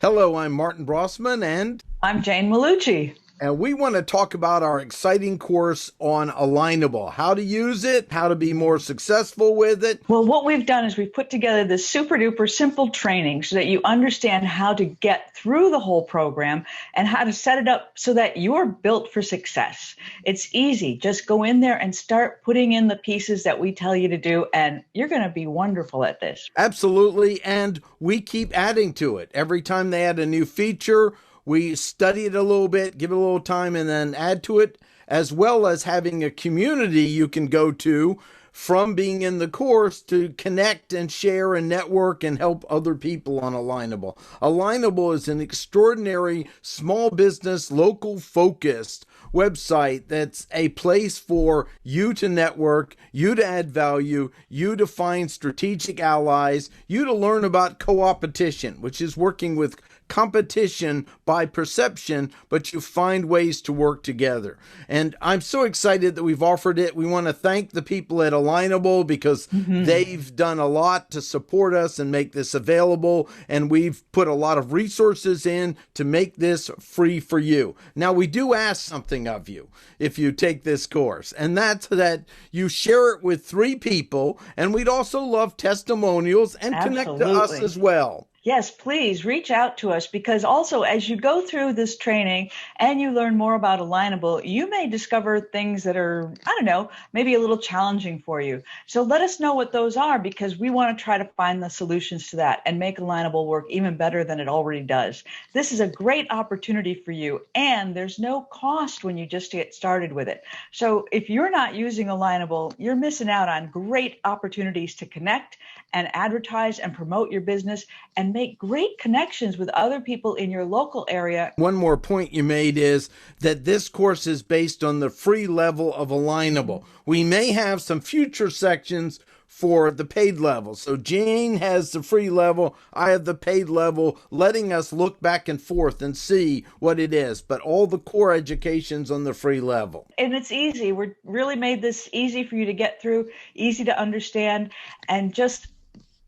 Hello, I'm Martin Brossman, and I'm Jane Malucci. we want to talk about our exciting course on Alignable, how to use it, how to be more successful with it. Well, what we've done is we've put together this super duper simple training so that you understand how to get through the whole program and how to set it up so that you're built for success. It's easy. Just go in there and start putting in the pieces that we tell you to do, and you're going to be wonderful at this. Absolutely, and we keep adding to it. Every time they add a new feature, we study it a little bit, give it a little time, and then add to it, as well as having a community you can go to from being in the course to connect and share and network and help other people on Alignable. Alignable is an extraordinary small business, local focused website that's a place for you to network, you to add value, you to find strategic allies, you to learn about co-opetition, which is working with competition by perception, but you find ways to work together. And I'm so excited that we've offered it. We want to thank the people at Alignable because they've done a lot to support us and make this available. And we've put a lot of resources in to make this free for you. Now, we do ask something of you if you take this course, and that's that you share it with 3 people. And we'd also love testimonials and connect to us Absolutely. as well. Yes, please reach out to us because also as you go through this training and you learn more about Alignable, you may discover things that are, I don't know, maybe a little challenging for you. So let us know what those are because we want to try to find the solutions to that and make Alignable work even better than it already does. This is a great opportunity for you, and there's no cost when you just get started with it. So if you're not using Alignable, you're missing out on great opportunities to connect and advertise and promote your business and make great connections with other people in your local area. One more point you made is that this course is based on the free level of Alignable. We may have some future sections for the paid level. So Jane has the free level, I have the paid level, letting us look back and forth and see what it is. But all the core education's on the free level. And it's easy. We're really made this easy for you to get through, easy to understand, and just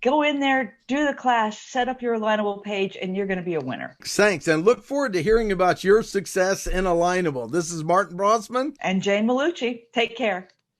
go in there, do the class, set up your Alignable page, and you're going to be a winner. Thanks, and look forward to hearing about your success in Alignable. This is Martin Brossman And Jane Malucci, take care.